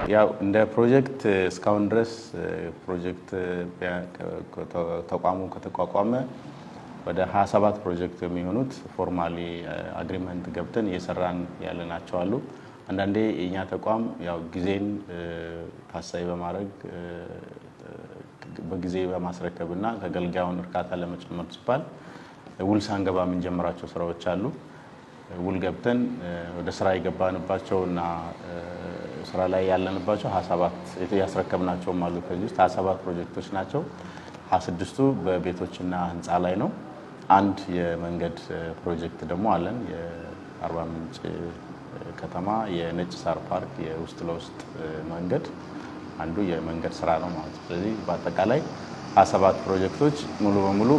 ያው እንደ ፕሮጀክት እስካሁን ድረስ ፕሮጀክት ተቋሙ ከተቋቋመ ወደ 27 ፕሮጀክት የሚሆኑት ፎርማሊ አግሪመንት ገብተን እየሰራን ያለናቸው አሉ። አንዳንዴ የኛ ተቋም ያው ጊዜን ታሳቢ በማድረግ በጊዜ በማስረከብና ተገልጋዩን እርካታ ለመጨመር ሲባል ውል ሳንገባ የምንጀምራቸው ስራዎች አሉ። ውል ገብተን ወደ ስራ የገባንባቸውና ስራ ላይ ያለንባቸው 27 ያስረከብናቸውም አሉ። ከዚህ ውስጥ 27 ፕሮጀክቶች ናቸው። 26ቱ በቤቶችና ህንጻ ላይ ነው። አንድ የመንገድ ፕሮጀክት ደግሞ አለን። የአርባ ምንጭ ከተማ የነጭ ሳር ፓርክ የውስጥ ለውስጥ መንገድ አንዱ የመንገድ ስራ ነው ማለት ነው። ስለዚህ በአጠቃላይ 27 ፕሮጀክቶች ሙሉ በሙሉ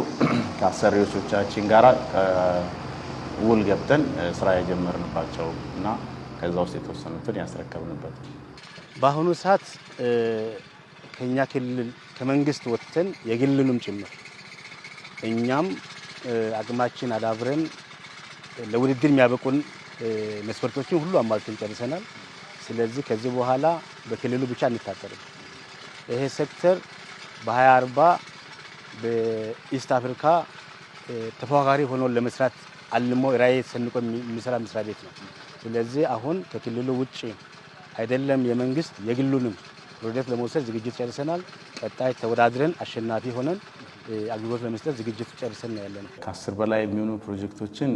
ከአሰሪዎቻችን ጋራ ውል ገብተን ስራ የጀመርንባቸው እና ከዛ ውስጥ የተወሰኑትን ያስረከብንበት። በአሁኑ ሰዓት ከኛ ክልል ከመንግስት ወጥተን የግልሉም ጭምር እኛም አቅማችን አዳብረን ለውድድር የሚያበቁን መስፈርቶችን ሁሉ አሟልተን ጨርሰናል። ስለዚህ ከዚህ በኋላ በክልሉ ብቻ እንታጠርም። ይሄ ሴክተር በ2040 በኢስት አፍሪካ ተፎካካሪ ሆኖ ለመስራት አልሞ ራዕይ ሰንቆ የሚሰራ መስሪያ ቤት ነው። ስለዚህ አሁን ከክልሉ ውጪ አይደለም የመንግስት የግሉንም ፕሮጀክት ለመውሰድ ዝግጅት ጨርሰናል። ቀጣይ ተወዳድረን አሸናፊ ሆነን አገልግሎት ለመስጠት ዝግጅት ጨርሰን ያለነው። ከ10 በላይ የሚሆኑ ፕሮጀክቶችን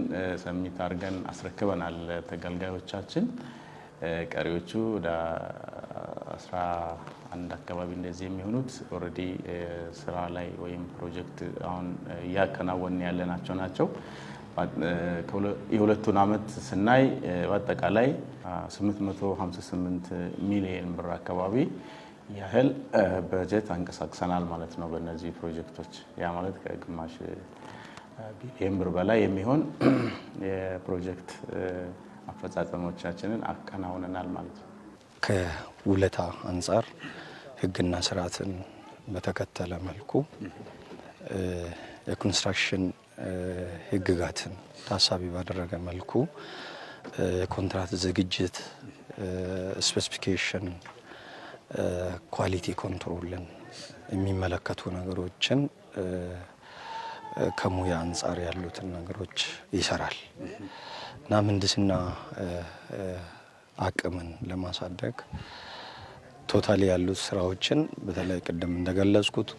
ሰሚት አድርገን አስረክበናል ተገልጋዮቻችን። ቀሪዎቹ ወደ 11 አካባቢ እንደዚህ የሚሆኑት ኦሬዲ ስራ ላይ ወይም ፕሮጀክት አሁን እያከናወንን ያለናቸው ናቸው። የሁለቱን አመት ስናይ በአጠቃላይ 858 ሚሊዮን ብር አካባቢ ያህል በጀት አንቀሳቅሰናል ማለት ነው በእነዚህ ፕሮጀክቶች። ያ ማለት ከግማሽ ቢሊዮን ብር በላይ የሚሆን የፕሮጀክት አፈጻጸሞቻችንን አከናውነናል ማለት ነው። ከውለታ አንጻር ህግና ስርዓትን በተከተለ መልኩ የኮንስትራክሽን ህግጋትን ታሳቢ ባደረገ መልኩ ኮንትራት ዝግጅት፣ ስፔሲፊኬሽን፣ ኳሊቲ ኮንትሮልን የሚመለከቱ ነገሮችን ከሙያ አንጻር ያሉትን ነገሮች ይሰራል እና ምህንድስና አቅምን ለማሳደግ ቶታሊ ያሉት ስራዎችን በተለይ ቅድም እንደገለጽኩት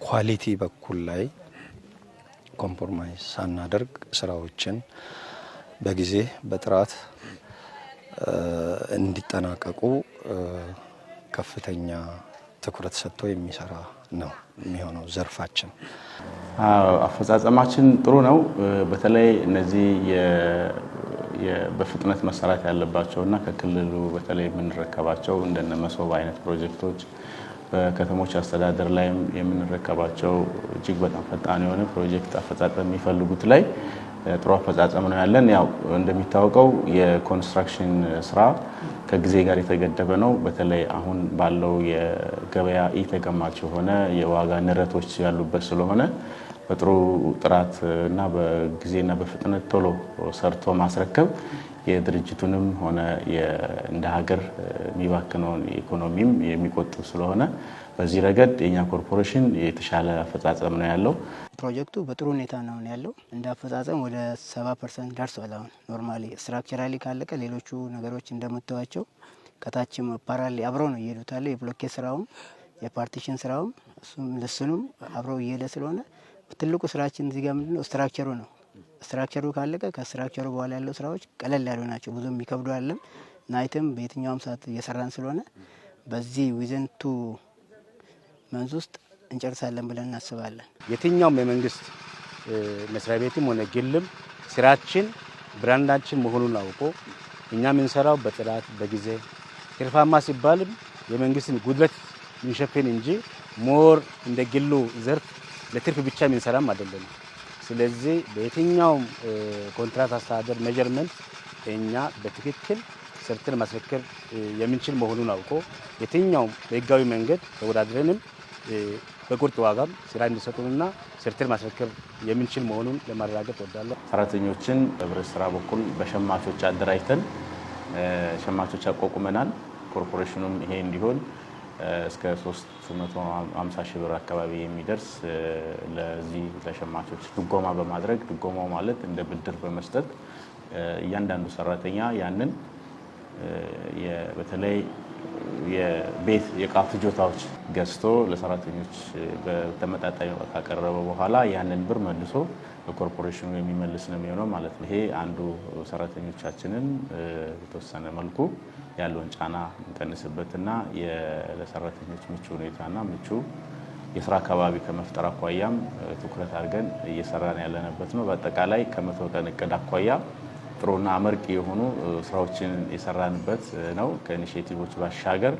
ኳሊቲ በኩል ላይ ኮምፕሮማይዝ ሳናደርግ ስራዎችን በጊዜ በጥራት እንዲጠናቀቁ ከፍተኛ ትኩረት ሰጥቶ የሚሰራ ነው የሚሆነው ዘርፋችን። አፈጻጸማችን ጥሩ ነው። በተለይ እነዚህ በፍጥነት መሰራት ያለባቸውና ከክልሉ በተለይ የምንረከባቸው እንደነ መሶብ አይነት ፕሮጀክቶች በከተሞች አስተዳደር ላይ የምንረከባቸው እጅግ በጣም ፈጣን የሆነ ፕሮጀክት አፈጻጸም የሚፈልጉት ላይ ጥሩ አፈጻጸም ነው ያለን። ያው እንደሚታወቀው የኮንስትራክሽን ስራ ከጊዜ ጋር የተገደበ ነው። በተለይ አሁን ባለው የገበያ ተገማች የሆነ የዋጋ ንረቶች ያሉበት ስለሆነ በጥሩ ጥራት እና በጊዜና በፍጥነት ቶሎ ሰርቶ ማስረከብ የድርጅቱንም ሆነ እንደ ሀገር የሚባክነውን ኢኮኖሚም የሚቆጥብ ስለሆነ በዚህ ረገድ የኛ ኮርፖሬሽን የተሻለ አፈጻጸም ነው ያለው። ፕሮጀክቱ በጥሩ ሁኔታ ነው ያለው። እንደ አፈጻጸም ወደ 70% ደርሷል። አሁን ኖርማሊ ስትራክቸራሊ ካለቀ ሌሎቹ ነገሮች እንደምታዩቸው ከታችም ፓራሊ አብረው ነው እየሄዱታል። የብሎኬት ስራውም የፓርቲሽን ስራውም እሱም አብረው እየሄደ ስለሆነ ትልቁ ስራችን እዚህ ጋር ምንድነው ስትራክቸሩ ነው። ስትራክቸሩ ካለቀ ከስትራክቸሩ በኋላ ያለው ስራዎች ቀለል ያሉ ናቸው። ብዙ የሚከብዱ አይደለም። ናይትም በየትኛውም ሰዓት እየሰራን ስለሆነ በዚህ ዊዝን 2 መንዝ ውስጥ እንጨርሳለን ብለን እናስባለን። የትኛውም የመንግስት መስሪያ ቤትም ሆነ ግልም ስራችን ብራንዳችን መሆኑን አውቆ እኛ የምንሰራው በጥራት በጊዜ ትርፋማ ሲባልም የመንግስትን ጉድለት ምንሸፈን እንጂ ሞር እንደ ግሉ ዘርፍ ለትርፍ ብቻ የምንሰራም አይደለም። ስለዚህ በየትኛውም ኮንትራት አስተዳደር ሜጀርመንት እኛ በትክክል ሰርተን ማስረከብ የምንችል መሆኑን አውቆ የትኛውም በህጋዊ መንገድ ተወዳድረንም በቁርጥ ዋጋም ስራ እንዲሰጡንና ሰርተን ማስረከብ የምንችል መሆኑን ለማረጋገጥ ወዳለሁ። ሰራተኞችን በህብረት ስራ በኩል በሸማቾች አደራጅተን ሸማቾች አቋቁመናል። ኮርፖሬሽኑም ይሄ እንዲሆን እስከ 350 ሺህ ብር አካባቢ የሚደርስ ለዚህ ለሸማቾች ድጎማ በማድረግ ድጎማው ማለት እንደ ብድር በመስጠት እያንዳንዱ ሰራተኛ ያንን በተለይ የቤት የዕቃ ፍጆታዎች ገዝቶ ለሰራተኞች በተመጣጣኝ ዋጋ ካቀረበ በኋላ ያንን ብር መልሶ ለኮርፖሬሽኑ የሚመልስ ነው የሚሆነው ማለት ነው። ይሄ አንዱ ሰራተኞቻችንን በተወሰነ መልኩ ያለውን ጫና እንቀንስበትና ለሰራተኞች ምቹ ሁኔታና ምቹ የስራ አካባቢ ከመፍጠር አኳያም ትኩረት አድርገን እየሰራን ያለንበት ነው። በአጠቃላይ ከመቶ ቀን እቅድ አኳያ ጥሩና አመርቂ የሆኑ ስራዎችን የሰራንበት ነው። ከኢኒሼቲቮች ባሻገር